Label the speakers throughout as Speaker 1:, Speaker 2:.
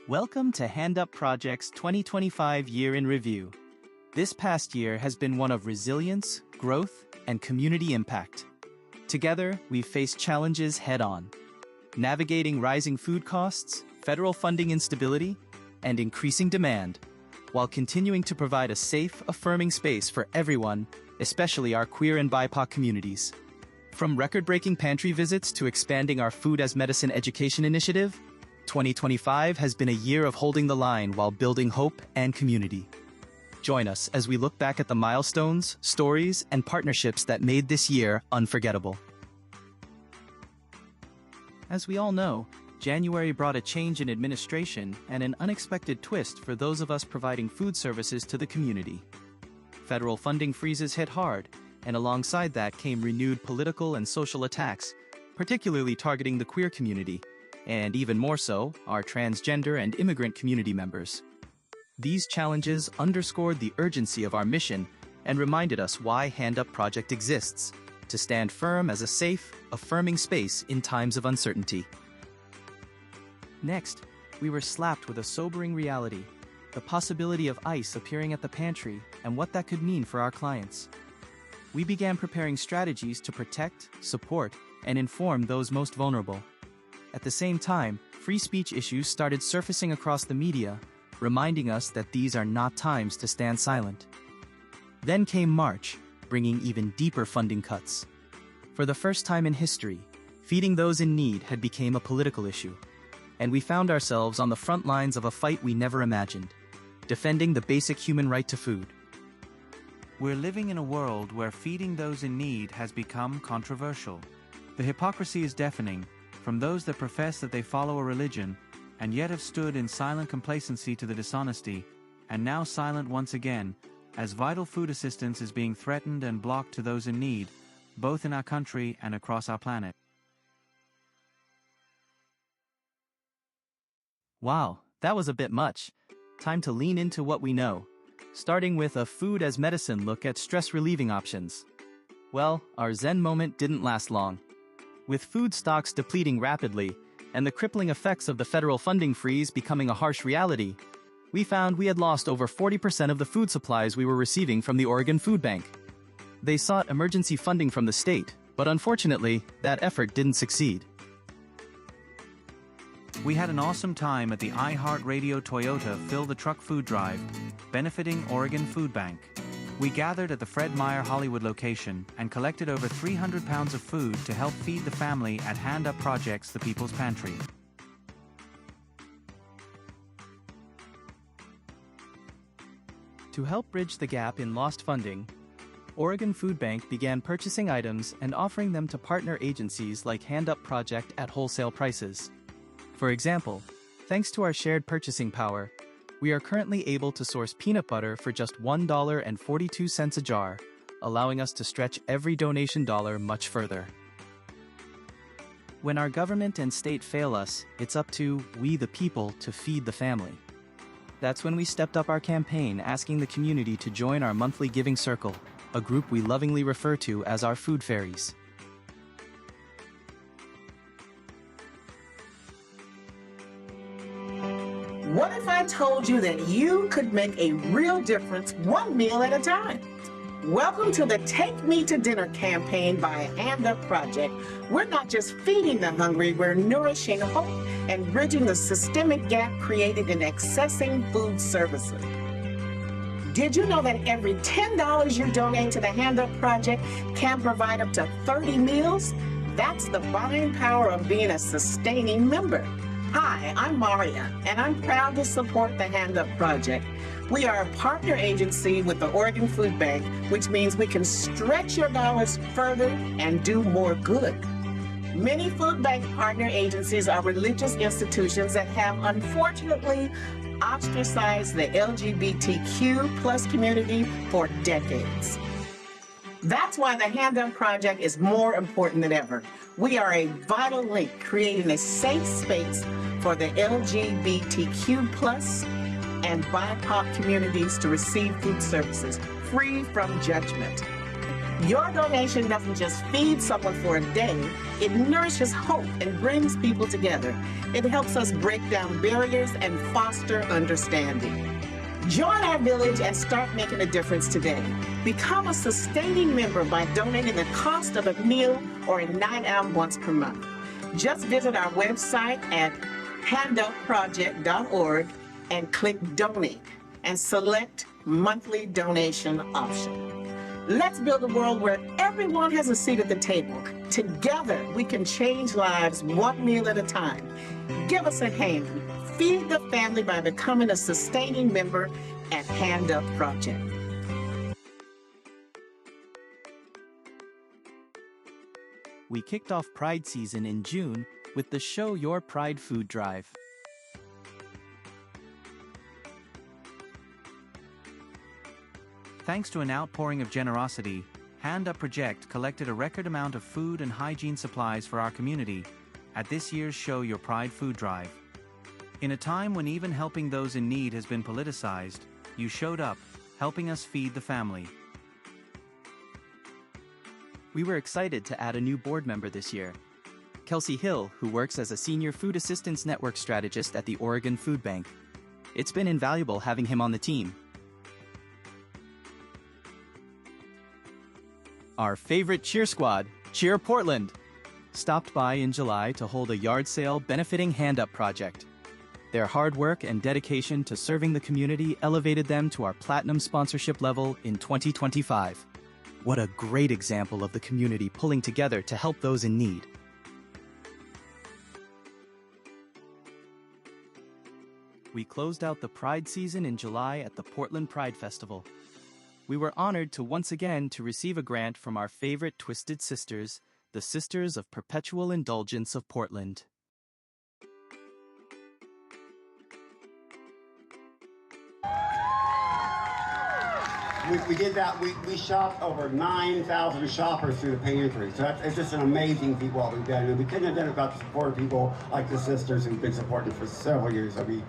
Speaker 1: Welcome to Hand Up Project's 2025 Year in Review. This past year has been one of resilience, growth, and community impact. Together, we've faced challenges head-on, navigating rising food costs, federal funding instability, and increasing demand, while continuing to provide a safe, affirming space for everyone, especially our queer and BIPOC communities. From record-breaking pantry visits to expanding our Food as Medicine education initiative, 2025 has been a year of holding the line while building hope and community. Join us as we look back at the milestones, stories, and partnerships that made this year unforgettable. As we all know, January brought a change in administration and an unexpected twist for those of us providing food services to the community. Federal funding freezes hit hard, and alongside that came renewed political and social attacks, particularly targeting the queer community, and even more so, our transgender and immigrant community members. These challenges underscored the urgency of our mission and reminded us why Hand Up Project exists, to stand firm as a safe, affirming space in times of uncertainty. Next, we were slapped with a sobering reality, the possibility of ICE appearing at the pantry and what that could mean for our clients. We began preparing strategies to protect, support, and inform those most vulnerable. At the same time, free speech issues started surfacing across the media, reminding us that these are not times to stand silent. Then came March, bringing even deeper funding cuts. For the first time in history, feeding those in need had become a political issue, and we found ourselves on the front lines of a fight we never imagined, defending the basic human right to food.
Speaker 2: We're living in a world where feeding those in need has become controversial. The hypocrisy is deafening, from those that profess that they follow a religion, and yet have stood in silent complacency to the dishonesty, and now silent once again, as vital food assistance is being threatened and blocked to those in need, both in our country and across our planet.
Speaker 1: Wow, that was a bit much. Time to lean into what we know, starting with a Food as Medicine look at stress-relieving options. Well, our Zen moment didn't last long. With food stocks depleting rapidly, and the crippling effects of the federal funding freeze becoming a harsh reality, we found we had lost over 40% of the food supplies we were receiving from the Oregon Food Bank. They sought emergency funding from the state, but unfortunately, that effort didn't succeed.
Speaker 2: We had an awesome time at the iHeartRadio Toyota Fill the Truck food drive, benefiting Oregon Food Bank. We gathered at the Fred Meyer Hollywood location and collected over 300 pounds of food to help feed the family at Hand Up Project's The People's Pantry.
Speaker 1: To help bridge the gap in lost funding, Oregon Food Bank began purchasing items and offering them to partner agencies like Hand Up Project at wholesale prices. For example, thanks to our shared purchasing power, we are currently able to source peanut butter for just $1.42 a jar, allowing us to stretch every donation dollar much further. When our government and state fail us, it's up to we the people to feed the family. That's when we stepped up our campaign asking the community to join our monthly giving circle, a group we lovingly refer to as our Food Fairies.
Speaker 3: What if I told you that you could make a real difference one meal at a time? Welcome to the Take Me to Dinner campaign by Hand Up Project. We're not just feeding the hungry, we're nourishing hope and bridging the systemic gap created in accessing food services. Did you know that every $10 you donate to the Hand Up Project can provide up to 30 meals? That's the buying power of being a sustaining member. Hi, I'm Maria, and I'm proud to support the Hand Up Project. We are a partner agency with the Oregon Food Bank, which means we can stretch your dollars further and do more good. Many food bank partner agencies are religious institutions that have unfortunately ostracized the LGBTQ plus community for decades. That's why the Hand Up Project is more important than ever. We are a vital link creating a safe space for the LGBTQ plus and BIPOC communities to receive food services free from judgment. Your donation doesn't just feed someone for a day, it nourishes hope and brings people together. It helps us break down barriers and foster understanding. Join our village and start making a difference today. Become a sustaining member by donating the cost of a meal or a night out once per month. Just visit our website at handupproject.org and click Donate and select monthly donation option. Let's build a world where everyone has a seat at the table. Together, we can change lives one meal at a time. Give us a hand. Feed the family by becoming a sustaining member at Hand Up Project.
Speaker 1: We kicked off Pride season in June with the Show Your Pride food drive.
Speaker 2: Thanks to an outpouring of generosity, Hand Up Project collected a record amount of food and hygiene supplies for our community at this year's Show Your Pride food drive. In a time when even helping those in need has been politicized, you showed up, helping us feed the family.
Speaker 1: We were excited to add a new board member this year, Kelsey Hill, who works as a senior food assistance network strategist at the Oregon Food Bank. It's been invaluable having him on the team. Our favorite cheer squad, Cheer Portland, stopped by in July to hold a yard sale benefiting Hand Up Project. Their hard work and dedication to serving the community elevated them to our platinum sponsorship level in 2025. What a great example of the community pulling together to help those in need. We closed out the Pride season in July at the Portland Pride Festival. We were honored to once again receive a grant from our favorite Twisted Sisters, the Sisters of Perpetual Indulgence of Portland.
Speaker 4: We did that. We shopped over 9,000 shoppers through the pantry. So it's just an amazing feat what we've done. And we couldn't have done it without the support of people like the sisters who've been supporting for several years. I mean,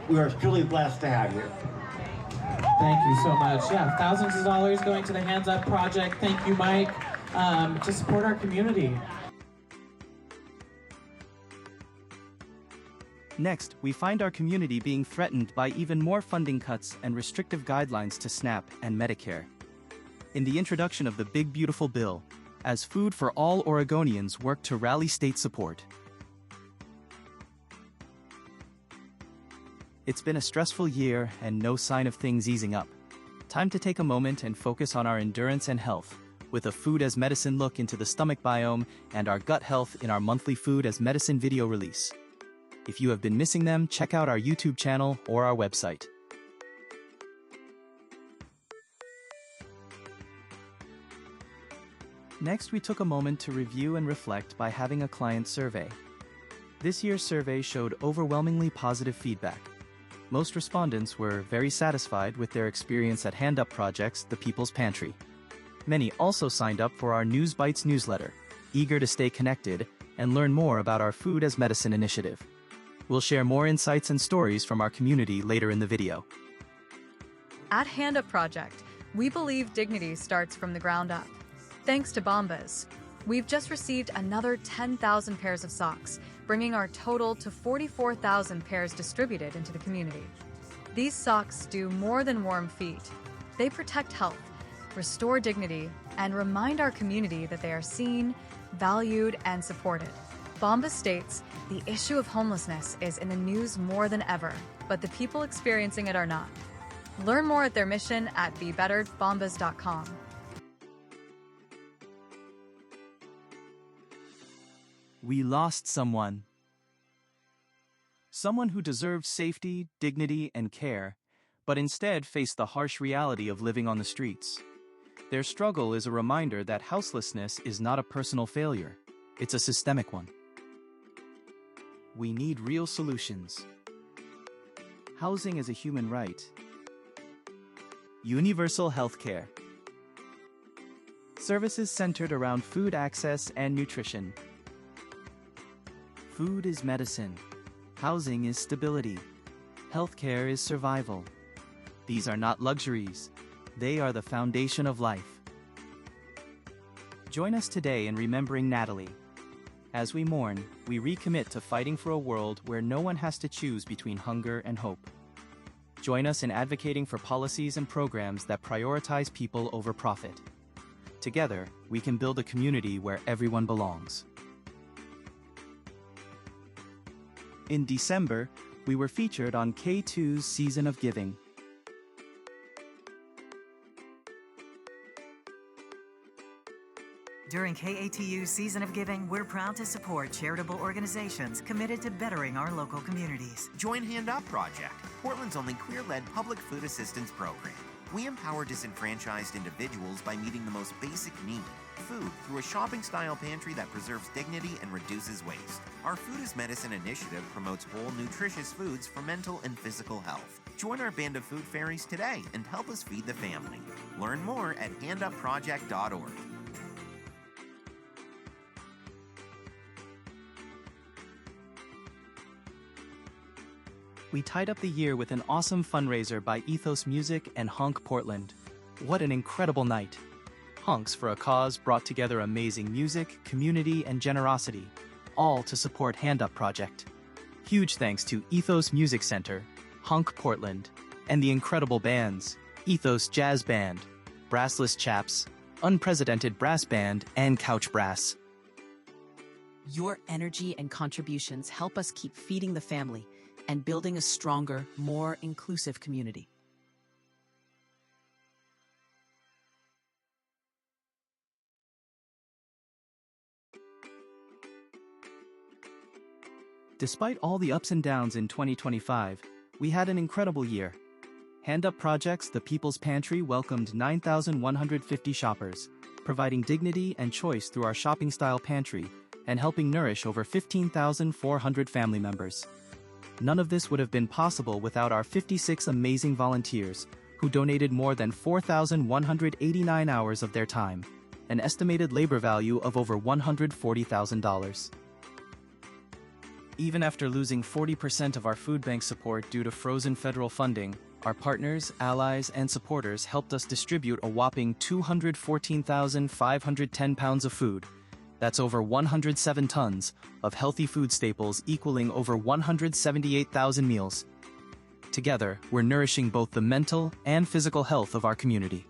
Speaker 4: we are truly blessed to have you.
Speaker 5: Thank you so much. Yeah, thousands of dollars going to the Hands Up Project. Thank you, Mike, to support our community.
Speaker 1: Next, we find our community being threatened by even more funding cuts and restrictive guidelines to SNAP and Medicare. In the introduction of the Big Beautiful Bill, as Food for All Oregonians work to rally state support. It's been a stressful year and no sign of things easing up. Time to take a moment and focus on our endurance and health, with a Food as Medicine look into the stomach biome and our gut health in our monthly Food as Medicine video release. If you have been missing them, check out our YouTube channel or our website. Next, we took a moment to review and reflect by having a client survey. This year's survey showed overwhelmingly positive feedback. Most respondents were very satisfied with their experience at Hand Up Project's The People's Pantry. Many also signed up for our News Bites newsletter, eager to stay connected and learn more about our Food as Medicine initiative. We'll share more insights and stories from our community later in the video.
Speaker 6: At Hand Up Project, we believe dignity starts from the ground up. Thanks to Bombas, we've just received another 10,000 pairs of socks, bringing our total to 44,000 pairs distributed into the community. These socks do more than warm feet. They protect health, restore dignity, and remind our community that they are seen, valued, and supported. Bombas states, the issue of homelessness is in the news more than ever, but the people experiencing it are not. Learn more at their mission at BeBetterBombas.com.
Speaker 1: We lost someone. Someone who deserved safety, dignity, and care, but instead faced the harsh reality of living on the streets. Their struggle is a reminder that houselessness is not a personal failure, it's a systemic one. We need real solutions. Housing is a human right. Universal health care. Services centered around food access and nutrition. Food is medicine. Housing is stability. Healthcare is survival. These are not luxuries. They are the foundation of life. Join us today in remembering Natalie. As we mourn, we recommit to fighting for a world where no one has to choose between hunger and hope. Join us in advocating for policies and programs that prioritize people over profit. Together, we can build a community where everyone belongs. In December, we were featured on K2's Season of Giving.
Speaker 7: During KATU's Season of Giving, we're proud to support charitable organizations committed to bettering our local communities.
Speaker 8: Join Hand Up Project, Portland's only queer-led public food assistance program. We empower disenfranchised individuals by meeting the most basic need, food, through a shopping-style pantry that preserves dignity and reduces waste. Our Food is Medicine initiative promotes whole, nutritious foods for mental and physical health. Join our band of Food Fairies today and help us feed the family. Learn more at handupproject.org.
Speaker 1: We tied up the year with an awesome fundraiser by Ethos Music and Honk Portland. What an incredible night! Honks for a Cause brought together amazing music, community, and generosity, all to support Hand Up Project. Huge thanks to Ethos Music Center, Honk Portland, and the incredible bands, Ethos Jazz Band, Brassless Chaps, Unprecedented Brass Band, and Couch Brass.
Speaker 9: Your energy and contributions help us keep feeding the family and building a stronger, more inclusive community.
Speaker 1: Despite all the ups and downs in 2025, we had an incredible year. Hand Up Project's The People's Pantry welcomed 9,150 shoppers, providing dignity and choice through our shopping-style pantry and helping nourish over 15,400 family members. None of this would have been possible without our 56 amazing volunteers, who donated more than 4,189 hours of their time, an estimated labor value of over $140,000. Even after losing 40% of our food bank support due to frozen federal funding, our partners, allies, and supporters helped us distribute a whopping 214,510 pounds of food. That's over 107 tons of healthy food staples equaling over 178,000 meals. Together, we're nourishing both the mental and physical health of our community.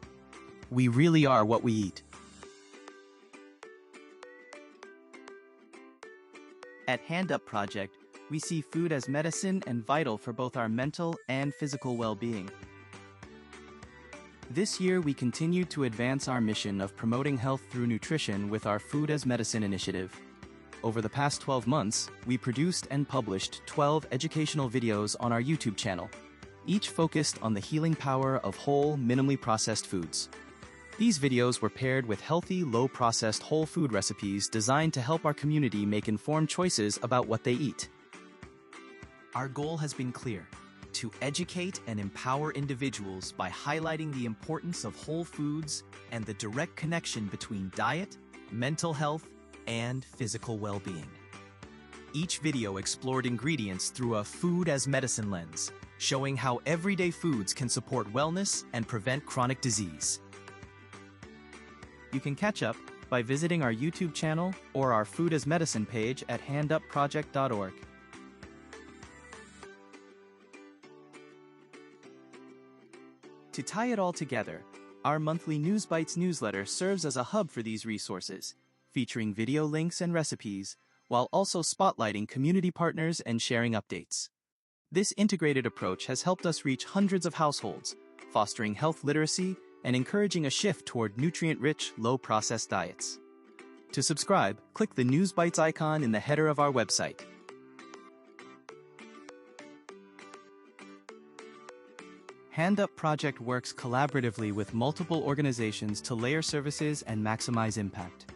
Speaker 1: We really are what we eat. At Hand Up Project, we see food as medicine and vital for both our mental and physical well-being. This year, we continued to advance our mission of promoting health through nutrition with our Food as Medicine initiative. Over the past 12 months, we produced and published 12 educational videos on our YouTube channel, each focused on the healing power of whole, minimally processed foods. These videos were paired with healthy, low-processed whole food recipes designed to help our community make informed choices about what they eat. Our goal has been clear: to educate and empower individuals by highlighting the importance of whole foods and the direct connection between diet, mental health, and physical well-being. Each video explored ingredients through a food as medicine lens, showing how everyday foods can support wellness and prevent chronic disease. You can catch up by visiting our YouTube channel or our Food as Medicine page at handupproject.org. To tie it all together, our monthly News Bites newsletter serves as a hub for these resources, featuring video links and recipes, while also spotlighting community partners and sharing updates. This integrated approach has helped us reach hundreds of households, fostering health literacy and encouraging a shift toward nutrient-rich, low-processed diets. To subscribe, click the News Bites icon in the header of our website. Hand Up Project works collaboratively with multiple organizations to layer services and maximize impact.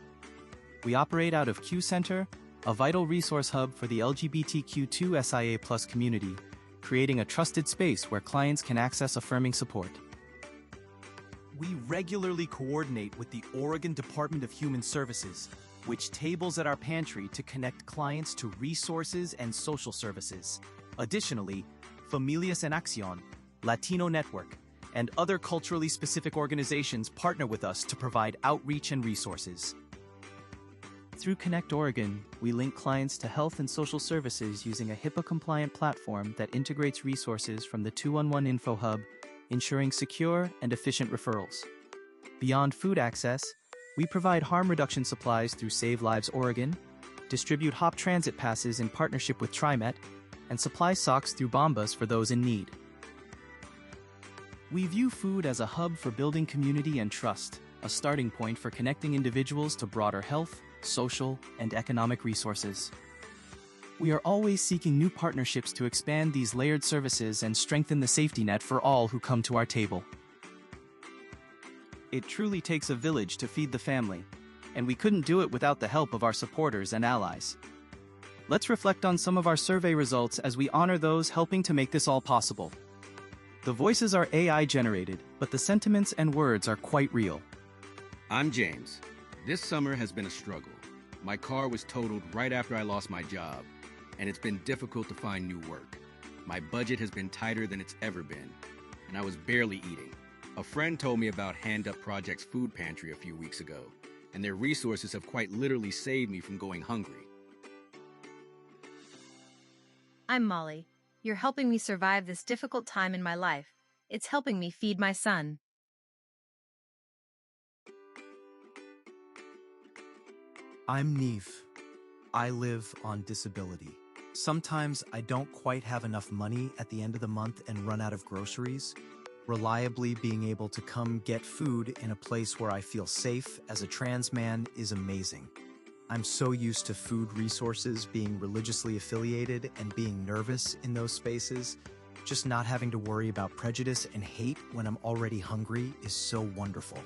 Speaker 1: We operate out of Q Center, a vital resource hub for the LGBTQ2 SIA+ community, creating a trusted space where clients can access affirming support. We regularly coordinate with the Oregon Department of Human Services, which tables at our pantry to connect clients to resources and social services. Additionally, Familias en Acción, Latino Network, and other culturally specific organizations partner with us to provide outreach and resources. Through Connect Oregon, we link clients to health and social services using a HIPAA-compliant platform that integrates resources from the 211 Info Hub, ensuring secure and efficient referrals. Beyond food access, we provide harm reduction supplies through Save Lives Oregon, distribute HOP transit passes in partnership with TriMet, and supply socks through Bombas for those in need. We view food as a hub for building community and trust, a starting point for connecting individuals to broader health, social, and economic resources. We are always seeking new partnerships to expand these layered services and strengthen the safety net for all who come to our table. It truly takes a village to feed the family, and we couldn't do it without the help of our supporters and allies. Let's reflect on some of our survey results as we honor those helping to make this all possible. The voices are AI-generated, but the sentiments and words are quite real.
Speaker 10: I'm James. This summer has been a struggle. My car was totaled right after I lost my job, and it's been difficult to find new work. My budget has been tighter than it's ever been, and I was barely eating. A friend told me about Hand Up Project's food pantry a few weeks ago, and their resources have quite literally saved me from going hungry.
Speaker 11: I'm Molly. You're helping me survive this difficult time in my life. It's helping me feed my son.
Speaker 12: I'm Neve. I live on disability. Sometimes I don't quite have enough money at the end of the month and run out of groceries. Reliably being able to come get food in a place where I feel safe as a trans man is amazing. I'm so used to food resources being religiously affiliated and being nervous in those spaces. Just not having to worry about prejudice and hate when I'm already hungry is so wonderful.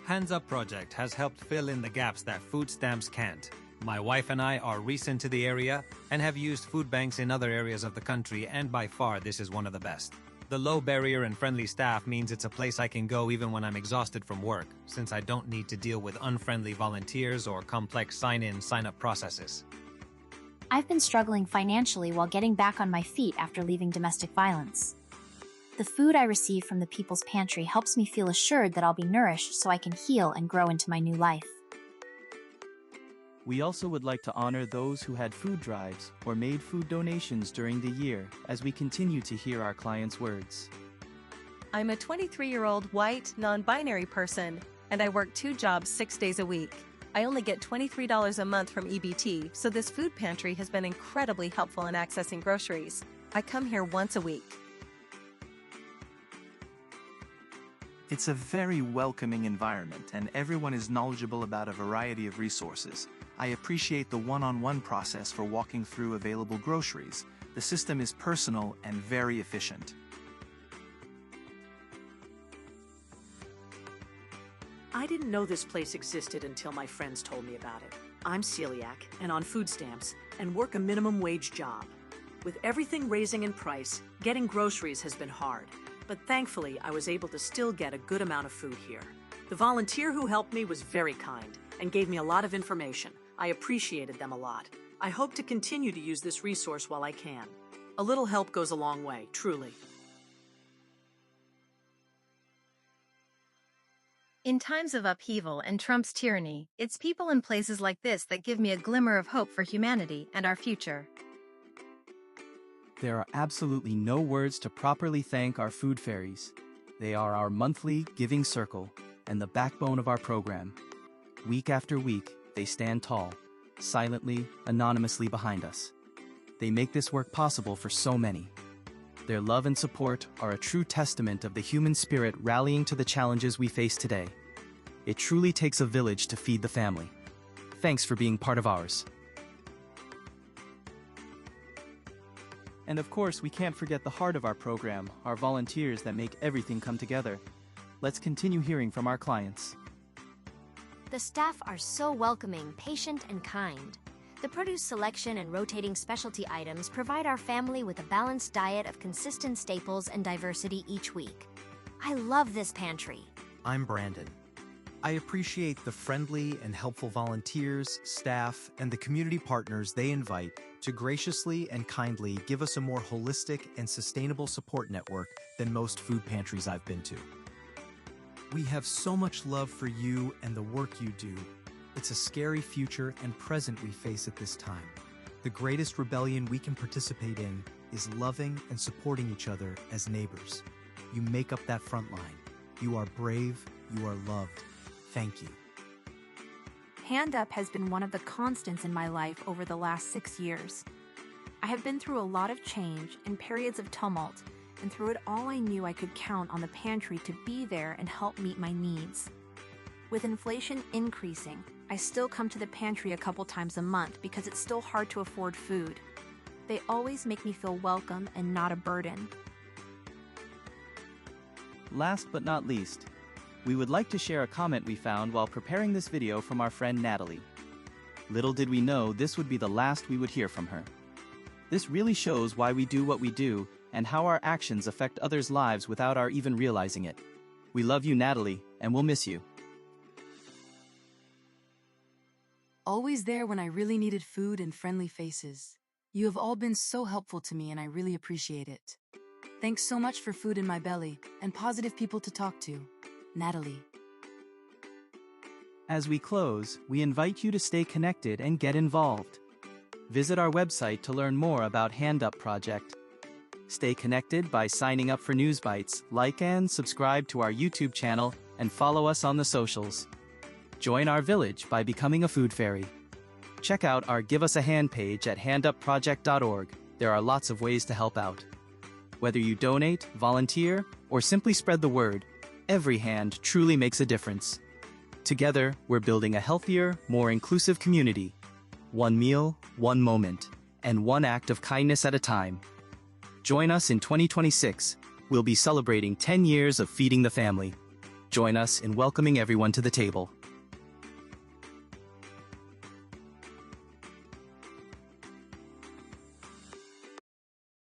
Speaker 13: Hands Up Project has helped fill in the gaps that food stamps can't. My wife and I are recent to the area and have used food banks in other areas of the country, and by far this is one of the best. The low barrier and friendly staff means it's a place I can go even when I'm exhausted from work, since I don't need to deal with unfriendly volunteers or complex sign-in, sign-up processes.
Speaker 14: I've been struggling financially while getting back on my feet after leaving domestic violence. The food I receive from the People's Pantry helps me feel assured that I'll be nourished so I can heal and grow into my new life.
Speaker 1: We also would like to honor those who had food drives or made food donations during the year as we continue to hear our clients' words.
Speaker 15: I'm a 23-year-old white, non-binary person, and I work 2 jobs 6 days a week. I only get $23 a month from EBT, so this food pantry has been incredibly helpful in accessing groceries. I come here once a week.
Speaker 16: It's a very welcoming environment, and everyone is knowledgeable about a variety of resources. I appreciate the one-on-one process for walking through available groceries. The system is personal and very efficient.
Speaker 17: I didn't know this place existed until my friends told me about it. I'm celiac and on food stamps and work a minimum wage job. With everything raising in price, getting groceries has been hard, but thankfully I was able to still get a good amount of food here. The volunteer who helped me was very kind and gave me a lot of information. I appreciated them a lot. I hope to continue to use this resource while I can. A little help goes a long way, truly.
Speaker 11: In times of upheaval and Trump's tyranny, it's people in places like this that give me a glimmer of hope for humanity and our future.
Speaker 1: There are absolutely no words to properly thank our Food Fairies. They are our monthly giving circle and the backbone of our program. Week after week, they stand tall, silently, anonymously behind us. They make this work possible for so many. Their love and support are a true testament of the human spirit rallying to the challenges we face today. It truly takes a village to feed the family. Thanks for being part of ours. And of course, we can't forget the heart of our program, our volunteers that make everything come together. Let's continue hearing from our clients.
Speaker 18: The staff are so welcoming, patient, and kind. The produce selection and rotating specialty items provide our family with a balanced diet of consistent staples and diversity each week. I love this pantry.
Speaker 12: I'm Brandon. I appreciate the friendly and helpful volunteers, staff, and the community partners they invite to graciously and kindly give us a more holistic and sustainable support network than most food pantries I've been to. We have so much love for you and the work you do. It's a scary future and present we face at this time. The greatest rebellion we can participate in is loving and supporting each other as neighbors. You make up that front line. You are brave, you are loved. Thank you.
Speaker 19: Hand Up has been one of the constants in my life over the last 6 years. I have been through a lot of change and periods of tumult, and through it all I knew I could count on the pantry to be there and help meet my needs. With inflation increasing, I still come to the pantry a couple times a month because it's still hard to afford food. They always make me feel welcome and not a burden.
Speaker 1: Last but not least, we would like to share a comment we found while preparing this video from our friend Natalie. Little did we know this would be the last we would hear from her. This really shows why we do what we do and how our actions affect others' lives without our even realizing it. We love you, Natalie, and we'll miss you.
Speaker 20: Always there when I really needed food and friendly faces. You have all been so helpful to me and I really appreciate it. Thanks so much for food in my belly and positive people to talk to. Natalie.
Speaker 1: As we close, we invite you to stay connected and get involved. Visit our website to learn more about Hand Up Project. Stay connected by signing up for News Bites, like and subscribe to our YouTube channel, and follow us on the socials. Join our village by becoming a food fairy. Check out our Give Us a Hand page at handupproject.org. There are lots of ways to help out. Whether you donate, volunteer, or simply spread the word, every hand truly makes a difference. Together, we're building a healthier, more inclusive community. One meal, one moment, and one act of kindness at a time. Join us in 2026. We'll be celebrating 10 years of feeding the family. Join us in welcoming everyone to the table.